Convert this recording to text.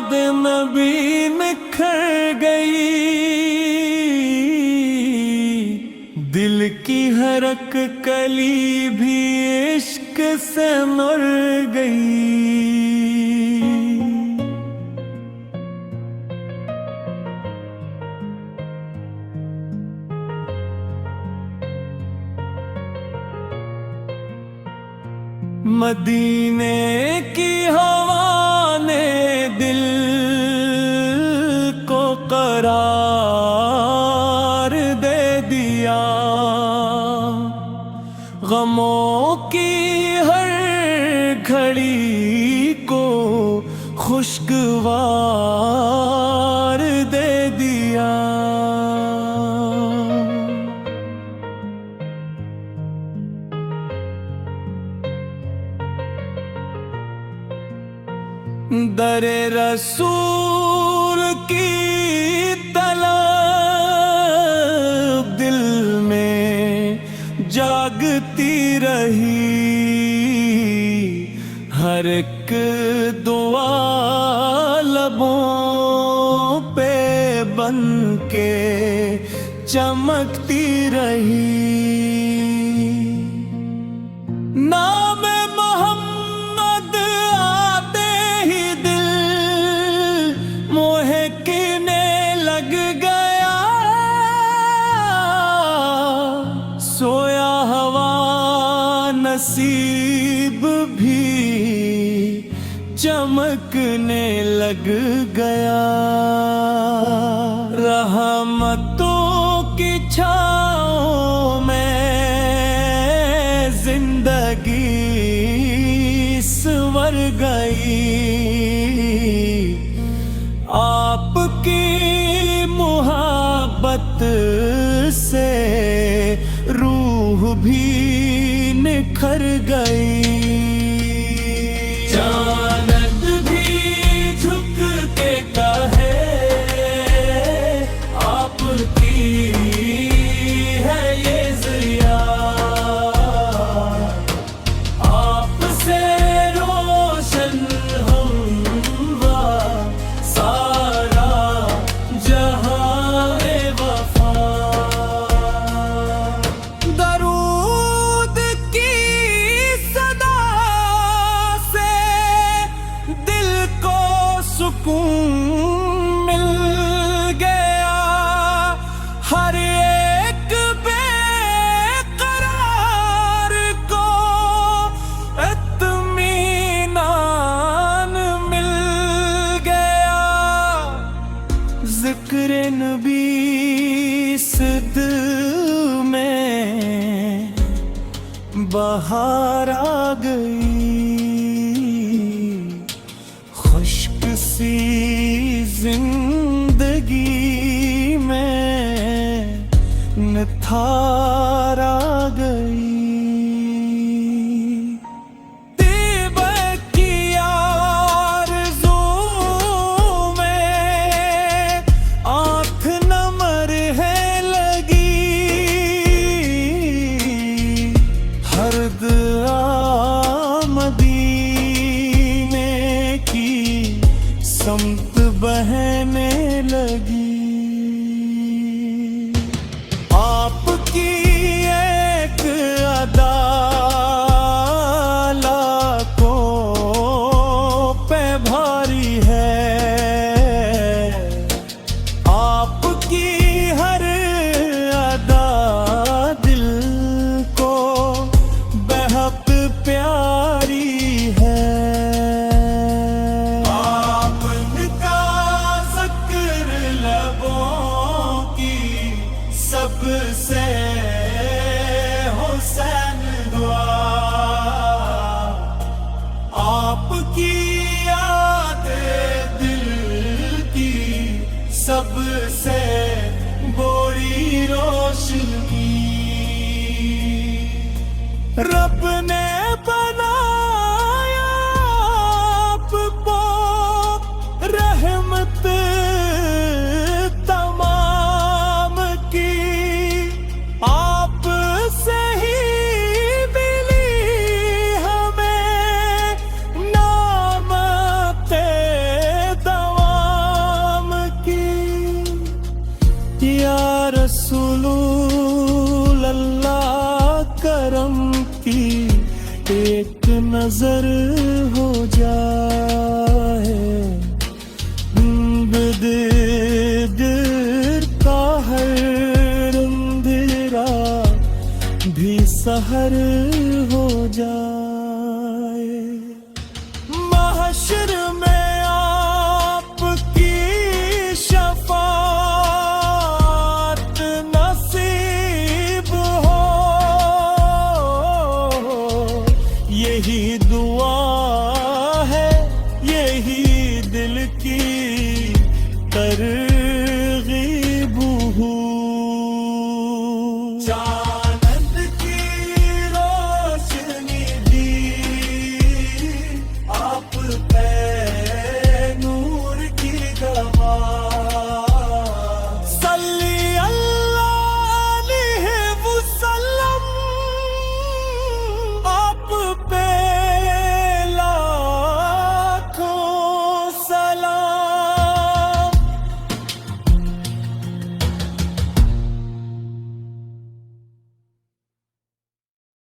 याद नबी निखर गई, दिल की हर एक कली भी इश्क से मर गई। मदीने की हवा ने दिल को करार दे दिया, गमों की हर घड़ी को खुशगवार दे दिया। दरे रसूल की तलब दिल में जागती रही, हर एक दुआ लबों पे बन के चमकती रही। नाम मोहम्मद आते ही दिल मोहे कीने लग गया, सोया हवा नसीब भी चमकने लग गया। रहमतों की छाँव में जिंदगी संवर गई, आपकी मोहब्बत से रूह भी निखर गई। चांद भी झुक के कहे आपकी है ये ज़िया, आपसे रोशन हुआ सारा जहां ए वफा। दरूद की सदा से दिल को सुकून मिल गया, हर एक बेकरार को इत्मीनान मिल गया। जिक्र नबी इस दिल में बहार आ गई, खुश्क सी जिंदगी में निथार आ गई। तीबक की आरज़ू में आँख नमर है लगी, हर्द मदीने की समत बहने लगी। आपकी एक अदा लाखों पे भारी है, आपकी हर अदा दिल को बेहद प्यारी है। आपका ज़िक्र लबों की सबसे हुसैन दुआ, आपकी याद दिल की सबसे बड़ी रोशनी। रब ने बनाया आपको रहमत तमाम की, आप से ही मिली हमें नाम ते दवा। गुजर हो जाए, बदर का हर अंधेरा भी सहर हो जाए। महशर में आपकी शफाअत नसीब हो, यही दुआ है, यही दिल की कर